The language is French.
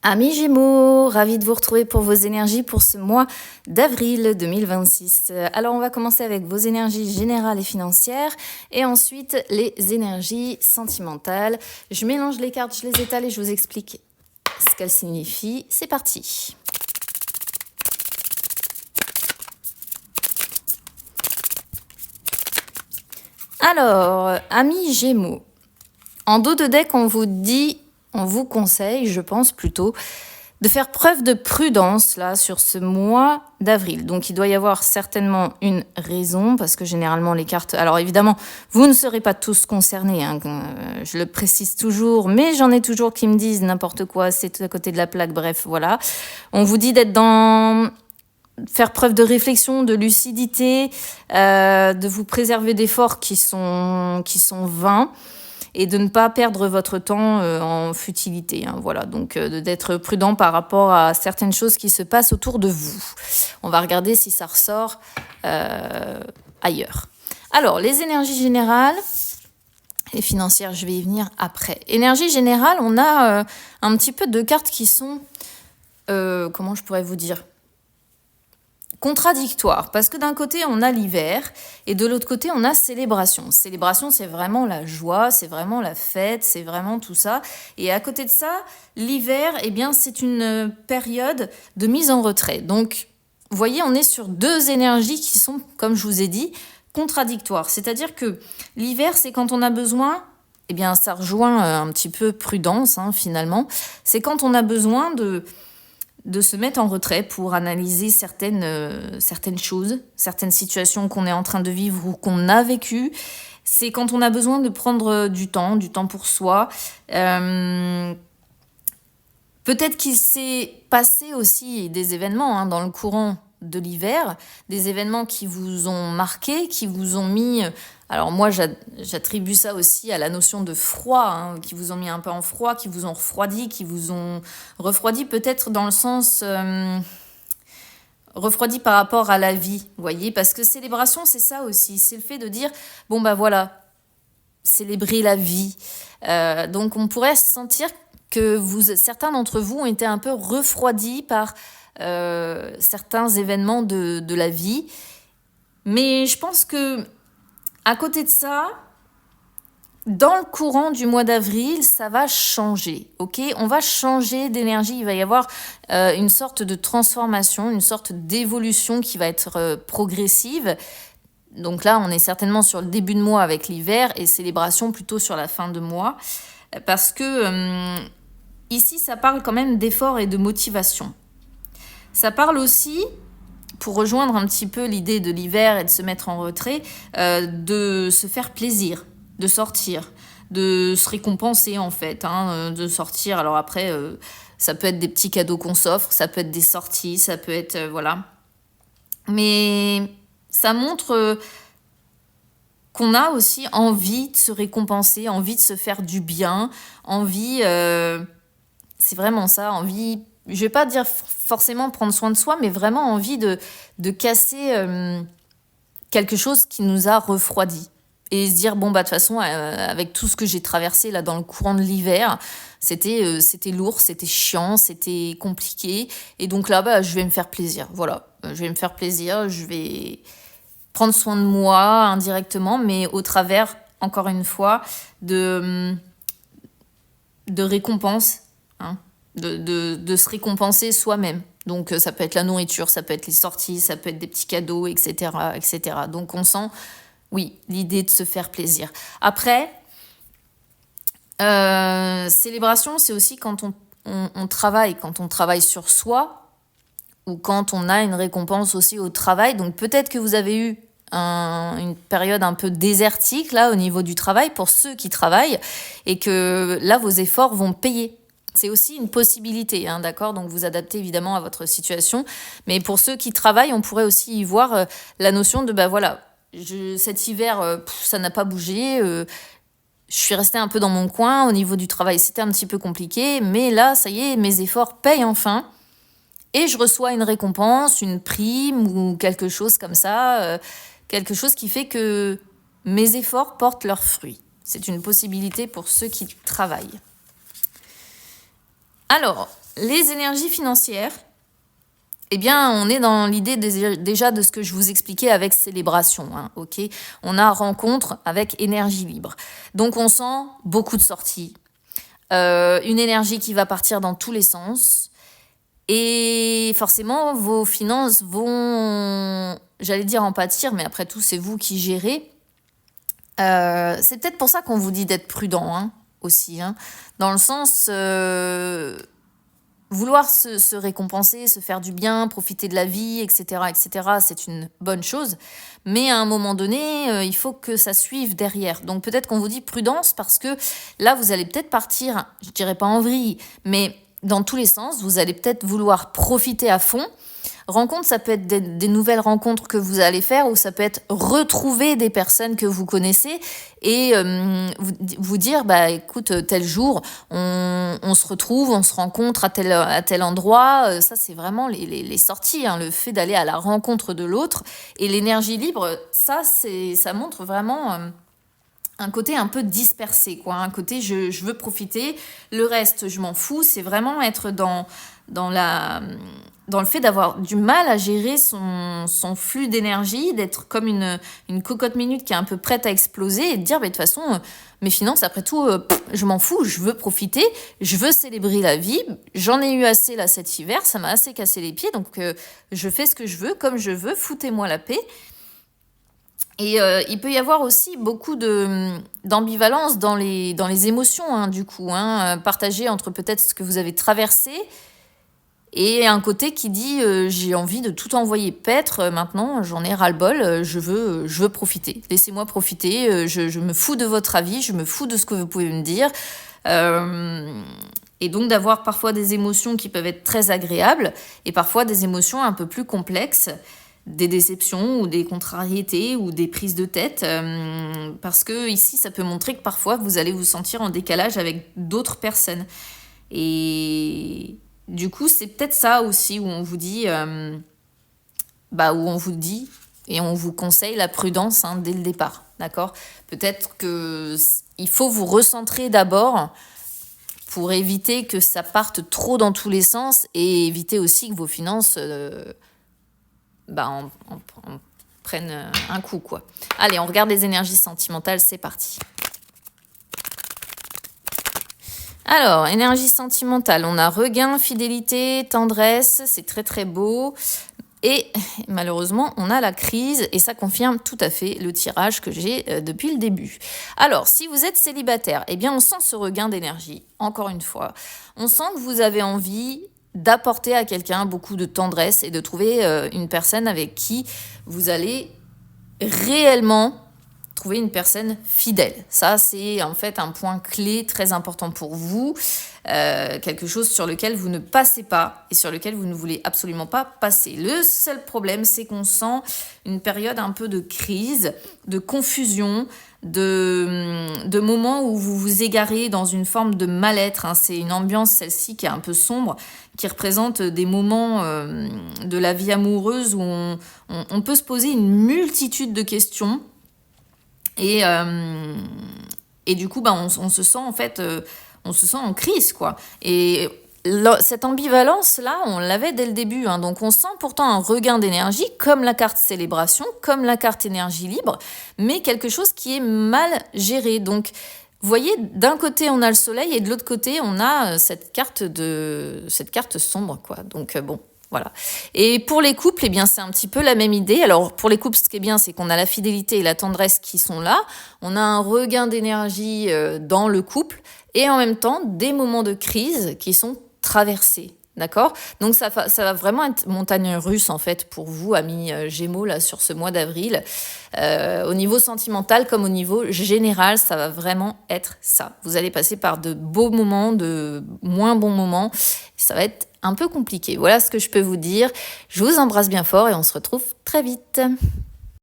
Amis Gémeaux, ravi de vous retrouver pour vos énergies pour ce mois d'avril 2026. Alors on va commencer avec vos énergies générales et financières et ensuite les énergies sentimentales. Je mélange les cartes, je les étale et je vous explique ce qu'elles signifient. C'est parti. Alors, amis Gémeaux, en dos de deck on vous conseille, je pense plutôt, de faire preuve de prudence là sur ce mois d'avril. Donc il doit y avoir certainement une raison, parce que généralement les cartes... Alors évidemment, vous ne serez pas tous concernés, hein, je le précise toujours, mais j'en ai toujours qui me disent n'importe quoi, c'est à côté de la plaque, bref, voilà. On vous dit d'être dans... faire preuve de réflexion, de lucidité, de vous préserver d'efforts qui sont vains, et de ne pas perdre votre temps en futilité. Hein, voilà, donc d'être prudent par rapport à certaines choses qui se passent autour de vous. On va regarder si ça ressort ailleurs. Alors, les énergies générales et financières, je vais y venir après. Énergie générale, on a un petit peu de cartes qui sont, comment je pourrais vous dire, contradictoire, parce que d'un côté on a l'hiver et de l'autre côté on a célébration. Célébration, c'est vraiment la joie, c'est vraiment la fête, c'est vraiment tout ça. Et à côté de ça, l'hiver, eh bien c'est une période de mise en retrait. Donc vous voyez, on est sur deux énergies qui sont, comme je vous ai dit, contradictoires. C'est-à-dire que l'hiver, c'est quand on a besoin, eh bien ça rejoint un petit peu prudence, hein, finalement, c'est quand on a besoin de se mettre en retrait pour analyser certaines choses, certaines situations qu'on est en train de vivre ou qu'on a vécues. C'est quand on a besoin de prendre du temps pour soi. Peut-être qu'il s'est passé aussi des événements, hein, dans le courant de l'hiver, des événements qui vous ont marqué, qui vous ont mis... Alors moi, j'attribue ça aussi à la notion de froid, hein, qui vous ont mis un peu en froid, qui vous ont refroidi, qui vous ont refroidi peut-être dans le sens... refroidi par rapport à la vie, vous voyez, parce que célébration, c'est ça aussi, c'est le fait de dire, bon bah voilà, célébrer la vie. Donc on pourrait sentir que certains d'entre vous ont été un peu refroidis par certains événements de la vie. Mais je pense que à côté de ça, dans le courant du mois d'avril, ça va changer, ok ? On va changer d'énergie, il va y avoir une sorte de transformation, une sorte d'évolution qui va être progressive. Donc là, on est certainement sur le début de mois avec l'hiver et célébration plutôt sur la fin de mois. Parce que ici, ça parle quand même d'effort et de motivation. Ça parle aussi, pour rejoindre un petit peu l'idée de l'hiver et de se mettre en retrait, de se faire plaisir, de sortir, de se récompenser en fait, hein, de sortir. Alors après, ça peut être des petits cadeaux qu'on s'offre, ça peut être des sorties, ça peut être... voilà. Mais ça montre qu'on a aussi envie de se récompenser, envie de se faire du bien, envie... c'est vraiment ça, envie... Je ne vais pas dire forcément prendre soin de soi, mais vraiment envie de casser quelque chose qui nous a refroidi. Et se dire, bon, bah, de toute façon, avec tout ce que j'ai traversé là dans le courant de l'hiver, c'était lourd, c'était chiant, c'était compliqué. Et donc là, bah, je vais me faire plaisir. Voilà, je vais me faire plaisir, je vais prendre soin de moi indirectement, mais au travers, encore une fois, de récompense, hein, de se récompenser soi-même. Donc ça peut être la nourriture, ça peut être les sorties, ça peut être des petits cadeaux, etc., etc. Donc on sent, oui, l'idée de se faire plaisir. Après, célébration, c'est aussi quand on travaille, quand on travaille sur soi, ou quand on a une récompense aussi au travail. Donc peut-être que vous avez eu une période un peu désertique là au niveau du travail pour ceux qui travaillent, et que là vos efforts vont payer. C'est aussi une possibilité, hein, d'accord ? Donc vous adaptez évidemment à votre situation. Mais pour ceux qui travaillent, on pourrait aussi y voir la notion de, bah voilà, cet hiver, ça n'a pas bougé. Je suis restée un peu dans mon coin. Au niveau du travail, c'était un petit peu compliqué. Mais là, ça y est, mes efforts payent enfin. Et je reçois une récompense, une prime ou quelque chose comme ça. Quelque chose qui fait que mes efforts portent leurs fruits. C'est une possibilité pour ceux qui travaillent. Alors, Les énergies financières, eh bien, on est dans l'idée déjà de ce que je vous expliquais avec célébration, hein, ok. On a rencontre avec énergie libre. Donc, on sent beaucoup de sorties, une énergie qui va partir dans tous les sens. Et forcément, vos finances vont, j'allais dire en pâtir, mais après tout, c'est vous qui gérez. C'est peut-être pour ça qu'on vous dit d'être prudent, hein, aussi, hein, dans le sens... vouloir se récompenser, se faire du bien, profiter de la vie, etc., c'est une bonne chose. Mais à un moment donné, il faut que ça suive derrière. Donc peut-être qu'on vous dit prudence parce que là, vous allez peut-être partir, je dirais pas en vrille, mais dans tous les sens, vous allez peut-être vouloir profiter à fond. Rencontre, ça peut être des nouvelles rencontres que vous allez faire ou ça peut être retrouver des personnes que vous connaissez et vous dire, bah écoute, tel jour, on se retrouve, on se rencontre à tel endroit. Ça, c'est vraiment les sorties, hein, le fait d'aller à la rencontre de l'autre. Et l'énergie libre, ça montre vraiment... un côté un peu dispersé, quoi. Un côté, je veux profiter, le reste, je m'en fous. C'est vraiment être dans le fait d'avoir du mal à gérer son flux d'énergie, d'être comme une cocotte minute qui est un peu prête à exploser et de dire, bah, de toute façon, mes finances, après tout, je m'en fous, je veux profiter, je veux célébrer la vie. J'en ai eu assez là cet hiver, ça m'a assez cassé les pieds, donc je fais ce que je veux, comme je veux, foutez-moi la paix. Et il peut y avoir aussi beaucoup d'ambivalence dans les émotions, hein, du coup, hein, partagées entre peut-être ce que vous avez traversé et un côté qui dit j'ai envie de tout envoyer paître, maintenant j'en ai ras-le-bol, je veux profiter. Laissez-moi profiter, je me fous de votre avis, je me fous de ce que vous pouvez me dire. Et donc d'avoir parfois des émotions qui peuvent être très agréables et parfois des émotions un peu plus complexes, des déceptions ou des contrariétés ou des prises de tête, parce que ici ça peut montrer que parfois vous allez vous sentir en décalage avec d'autres personnes. Et du coup c'est peut-être ça aussi où on vous dit, et on vous conseille la prudence, hein, dès le départ, d'accord ? Peut-être qu'il faut vous recentrer d'abord pour éviter que ça parte trop dans tous les sens et éviter aussi que vos finances... en prennent un coup, quoi. Allez, on regarde les énergies sentimentales, c'est parti. Alors, énergie sentimentale, on a regain, fidélité, tendresse, c'est très très beau. Et malheureusement, on a la crise et ça confirme tout à fait le tirage que j'ai depuis le début. Alors, si vous êtes célibataire, eh bien on sent ce regain d'énergie, encore une fois. On sent que vous avez envie d'apporter à quelqu'un beaucoup de tendresse et de trouver une personne avec qui vous allez réellement trouver une personne fidèle. Ça, c'est en fait un point clé très important pour vous, quelque chose sur lequel vous ne passez pas et sur lequel vous ne voulez absolument pas passer. Le seul problème, c'est qu'on sent une période un peu de crise, de confusion, de moments où vous vous égarez dans une forme de mal-être, hein. C'est une ambiance, celle-ci, qui est un peu sombre, qui représente des moments de la vie amoureuse où on peut se poser une multitude de questions. Et du coup, on se sent en fait, on se sent en crise, quoi. Et cette ambivalence-là, on l'avait dès le début, hein. Donc on sent pourtant un regain d'énergie, comme la carte célébration, comme la carte énergie libre, mais quelque chose qui est mal géré. Donc, vous voyez, d'un côté on a le soleil et de l'autre côté on a cette carte sombre, quoi. Donc bon. Voilà. Et pour les couples, eh bien, c'est un petit peu la même idée. Alors, pour les couples, ce qui est bien, c'est qu'on a la fidélité et la tendresse qui sont là. On a un regain d'énergie dans le couple et en même temps, des moments de crise qui sont traversés. D'accord ? Donc, ça va vraiment être montagne russe, en fait, pour vous, amis Gémeaux, là, sur ce mois d'avril. Au niveau sentimental comme au niveau général, ça va vraiment être ça. Vous allez passer par de beaux moments, de moins bons moments. Ça va être un peu compliqué. Voilà ce que je peux vous dire. Je vous embrasse bien fort et on se retrouve très vite.